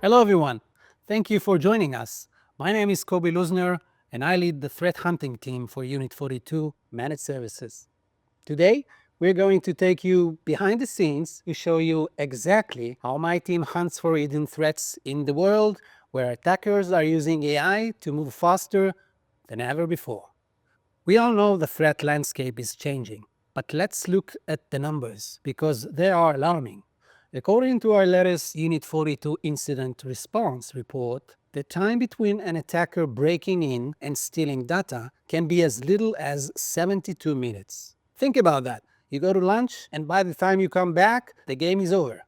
Hello everyone, thank you for joining us. My name is Kobe Luzner and I lead the threat hunting team for Unit 42 Managed Services. Today, we're going to take you behind the scenes to show you exactly how my team hunts for hidden threats in the world where attackers are using AI to move faster than ever before. We all know the threat landscape is changing, but let's look at the numbers because they are alarming. According to our latest Unit 42 Incident Response report, the time between an attacker breaking in and stealing data can be as little as 72 minutes. Think about that. You go to lunch, and by the time you come back, the game is over.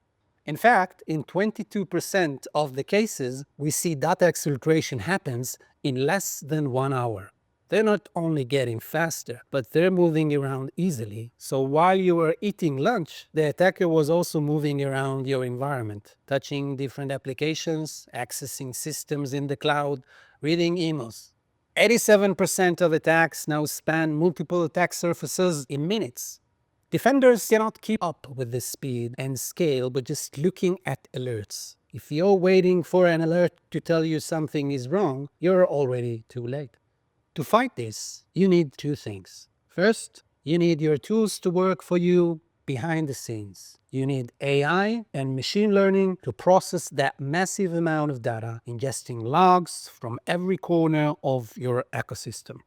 In fact, in 22% of the cases, we see data exfiltration happens in less than 1 hour. They're not only getting faster, but they're moving around easily. So while you were eating lunch, the attacker was also moving around your environment, touching different applications, accessing systems in the cloud, reading emails. 87% of attacks now span multiple attack surfaces in minutes. Defenders cannot keep up with this speed and scale by just looking at alerts. If you're waiting for an alert to tell you something is wrong, you're already too late. To fight this, you need two things. First, you need your tools to work for you behind the scenes. You need AI and machine learning to process that massive amount of data, ingesting logs from every corner of your ecosystem.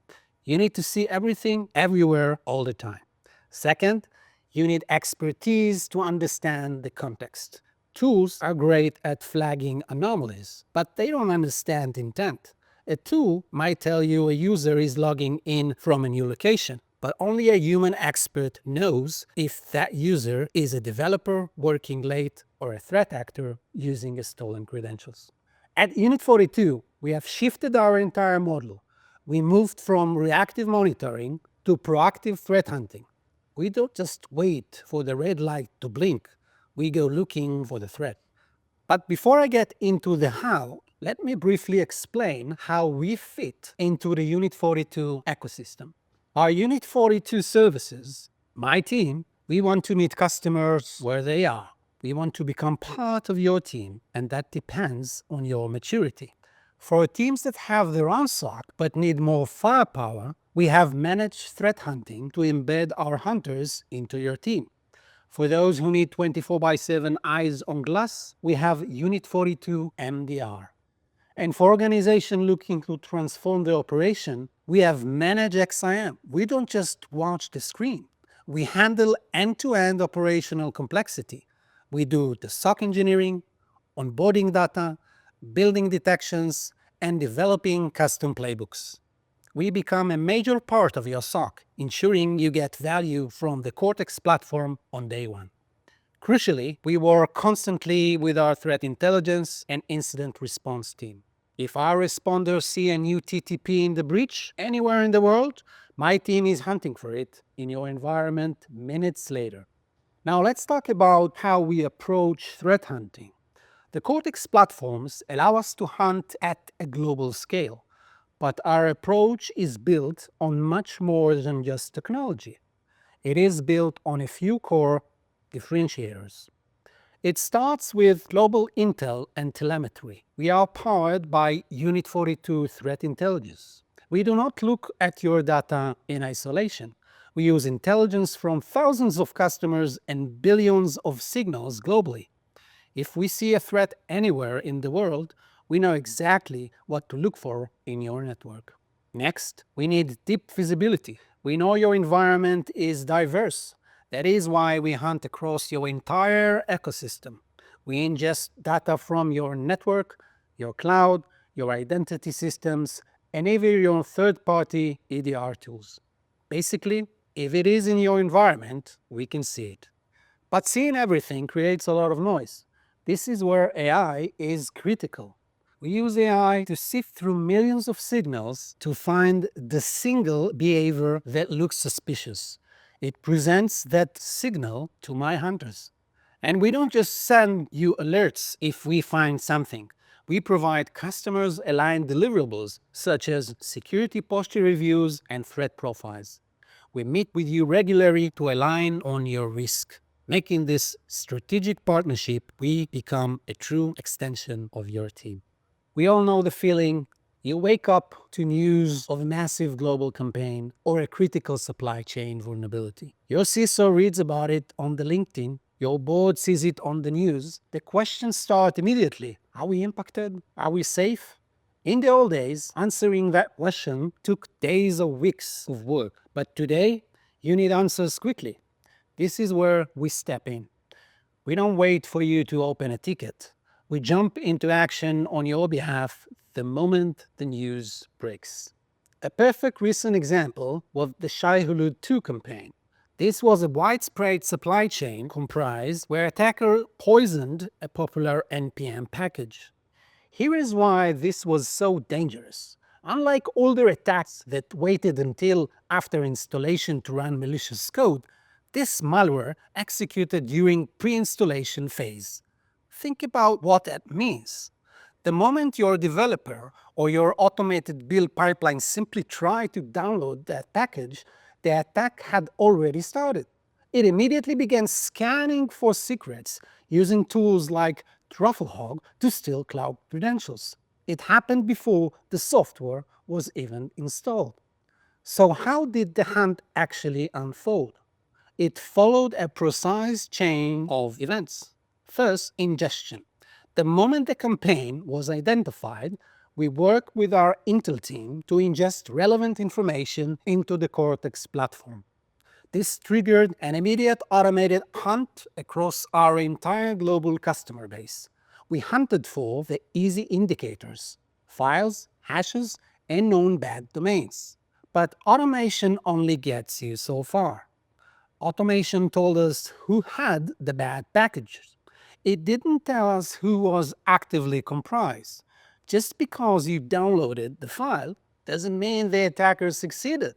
You need to see everything, everywhere, all the time. Second, you need expertise to understand the context. Tools are great at flagging anomalies, but they don't understand intent. A tool might tell you a user is logging in from a new location, but only a human expert knows if that user is a developer working late or a threat actor using stolen credentials. At Unit 42, we have shifted our entire model. We moved from reactive monitoring to proactive threat hunting. We don't just wait for the red light to blink, we go looking for the threat. But before I get into the how, let me briefly explain how we fit into the Unit 42 ecosystem. Our Unit 42 services, my team, we want to meet customers where they are. We want to become part of your team, and that depends on your maturity. For teams that have their own SOC but need more firepower, we have managed threat hunting to embed our hunters into your team. For those who need 24/7 eyes on glass, we have Unit 42 MDR. And for organizations looking to transform their operation, we have Manage XIM. We don't just watch the screen. We handle end-to-end operational complexity. We do the SOC engineering, onboarding data, building detections, and developing custom playbooks. We become a major part of your SOC, ensuring you get value from the Cortex platform on day one. Crucially, we work constantly with our threat intelligence and incident response team. If our responders see a new TTP in the breach anywhere in the world, my team is hunting for it in your environment minutes later. Now let's talk about how we approach threat hunting. The Cortex platforms allow us to hunt at a global scale, but our approach is built on much more than just technology. It is built on a few core differentiators. It starts with global intel and telemetry. We are powered by Unit 42 threat intelligence. We do not look at your data in isolation. We use intelligence from thousands of customers and billions of signals globally. If we see a threat anywhere in the world, we know exactly what to look for in your network. Next, we need deep visibility. We know your environment is diverse. That is why we hunt across your entire ecosystem. We ingest data from your network, your cloud, your identity systems, and even your third-party EDR tools. Basically, if it is in your environment, we can see it. But seeing everything creates a lot of noise. This is where AI is critical. We use AI to sift through millions of signals to find the single behavior that looks suspicious. It presents that signal to my hunters. And we don't just send you alerts if we find something. We provide customers aligned deliverables such as security posture reviews and threat profiles. We meet with you regularly to align on your risk. Making this strategic partnership, we become a true extension of your team. We all know the feeling. You wake up to news of a massive global campaign or a critical supply chain vulnerability. Your CISO reads about it on the LinkedIn. Your board sees it on the news. The questions start immediately. Are we impacted? Are we safe? In the old days, answering that question took days or weeks of work. But today, you need answers quickly. This is where we step in. We don't wait for you to open a ticket. We jump into action on your behalf the moment the news breaks. A perfect recent example was the Shai Hulud 2 campaign. This was a widespread supply chain comprise where attacker poisoned a popular NPM package. Here is why this was so dangerous. Unlike older attacks that waited until after installation to run malicious code, this malware executed during pre-installation phase. Think about what that means. The moment your developer or your automated build pipeline simply try to download that package, the attack had already started. It immediately began scanning for secrets using tools like Trufflehog to steal cloud credentials. It happened before the software was even installed. So how did the hunt actually unfold? It followed a precise chain of events. First, ingestion. The moment the campaign was identified, we worked with our Intel team to ingest relevant information into the Cortex platform. This triggered an immediate automated hunt across our entire global customer base. We hunted for the easy indicators, files, hashes, and known bad domains. But automation only gets you so far. Automation told us who had the bad packages. It didn't tell us who was actively comprised. Just because you downloaded the file doesn't mean the attacker succeeded.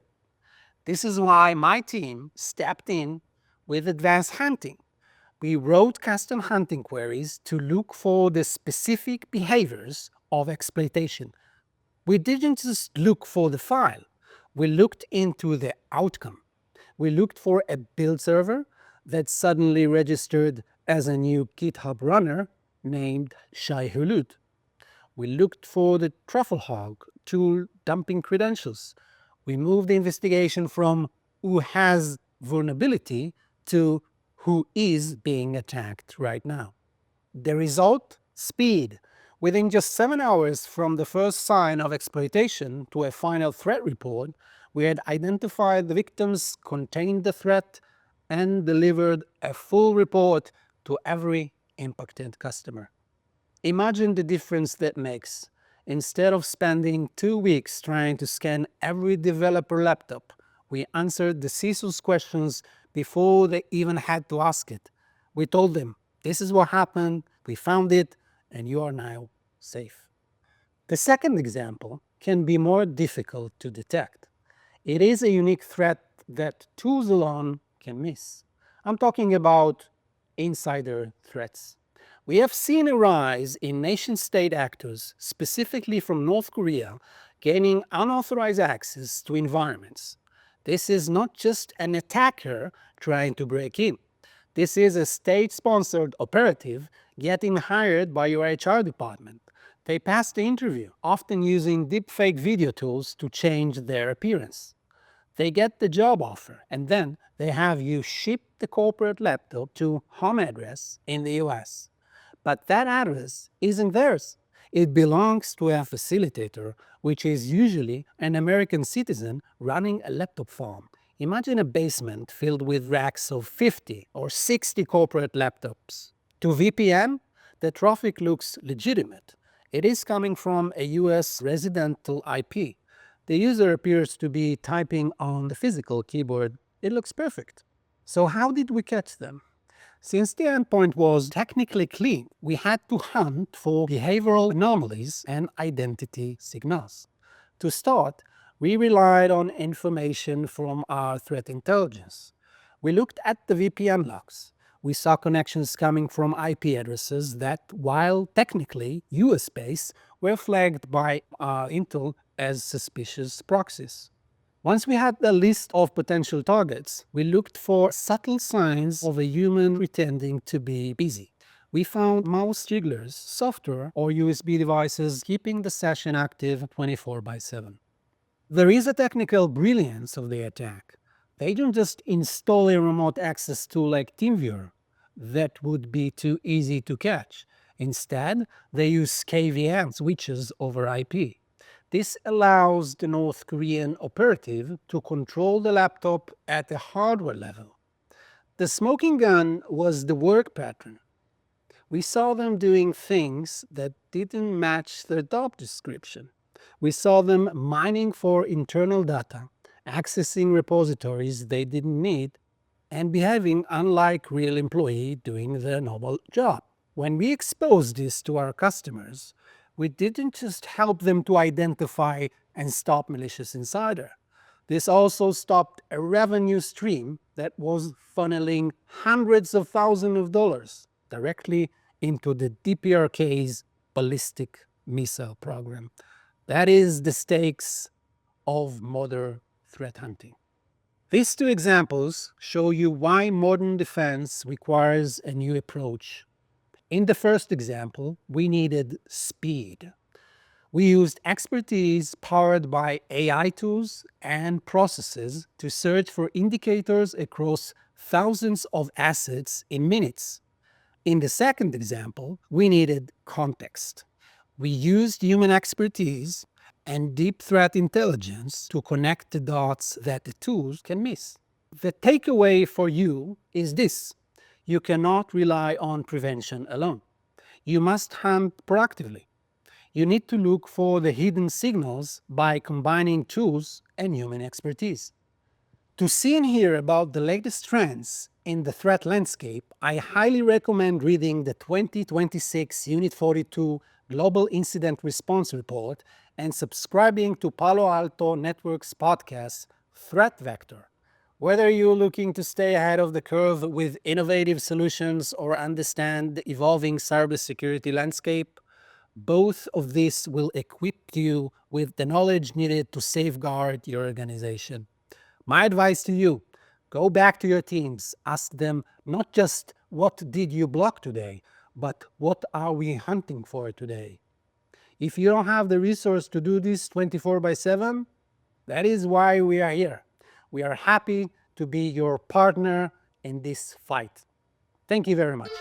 This is why my team stepped in with advanced hunting. We wrote custom hunting queries to look for the specific behaviors of exploitation. We didn't just look for the file, we looked into the outcome. We looked for a build server that suddenly registered as a new GitHub runner named Shai Hulud. We looked for the Trufflehog tool dumping credentials. We moved the investigation from who has vulnerability to who is being attacked right now. The result? Speed. Within just 7 hours from the first sign of exploitation to a final threat report, we had identified the victims, contained the threat, and delivered a full report to every impacted customer. Imagine the difference that makes. Instead of spending 2 weeks trying to scan every developer laptop, we answered the CISO's questions before they even had to ask it. We told them, this is what happened, we found it, and you are now safe. The second example can be more difficult to detect. It is a unique threat that tools alone can miss. I'm talking about insider threats. We have seen a rise in nation-state actors, specifically from North Korea, gaining unauthorized access to environments. This is not just an attacker trying to break in. This is a state-sponsored operative getting hired by your HR department. They pass the interview, often using deepfake video tools to change their appearance. They get the job offer, and then they have you ship the corporate laptop to home address in the US. But that address isn't theirs. It belongs to a facilitator, which is usually an American citizen running a laptop farm. Imagine a basement filled with racks of 50 or 60 corporate laptops. To VPN, the traffic looks legitimate. It is coming from a US residential IP. The user appears to be typing on the physical keyboard. It looks perfect. So how did we catch them? Since the endpoint was technically clean, we had to hunt for behavioral anomalies and identity signals. To start, we relied on information from our threat intelligence. We looked at the VPN logs. We saw connections coming from IP addresses that, while technically US-based, were flagged by Intel as suspicious proxies. Once we had a list of potential targets, we looked for subtle signs of a human pretending to be busy. We found mouse jigglers, software, or USB devices keeping the session active 24/7. There is a technical brilliance of the attack. They don't just install a remote access tool like TeamViewer. That would be too easy to catch. Instead, they use KVM switches over IP. This allows the North Korean operative to control the laptop at a hardware level. The smoking gun was the work pattern. We saw them doing things that didn't match their job description. We saw them mining for internal data, accessing repositories they didn't need, and behaving unlike real employees doing their normal job. When we exposed this to our customers, we didn't just help them to identify and stop malicious insider. This also stopped a revenue stream that was funneling hundreds of thousands of dollars directly into the DPRK's ballistic missile program. That is the stakes of modern threat hunting. These two examples show you why modern defense requires a new approach. In the first example, we needed speed. We used expertise powered by AI tools and processes to search for indicators across thousands of assets in minutes. In the second example, we needed context. We used human expertise and deep threat intelligence to connect the dots that the tools can miss. The takeaway for you is this: you cannot rely on prevention alone. You must hunt proactively. You need to look for the hidden signals by combining tools and human expertise. To see and hear about the latest trends in the threat landscape, I highly recommend reading the 2026 Unit 42 Global Incident Response Report and subscribing to Palo Alto Network's podcast, Threat Vector. Whether you're looking to stay ahead of the curve with innovative solutions or understand the evolving cybersecurity landscape, both of these will equip you with the knowledge needed to safeguard your organization. My advice to you: go back to your teams, ask them not just what did you block today, but what are we hunting for today? If you don't have the resource to do this 24/7, that is why we are here. We are happy to be your partner in this fight. Thank you very much.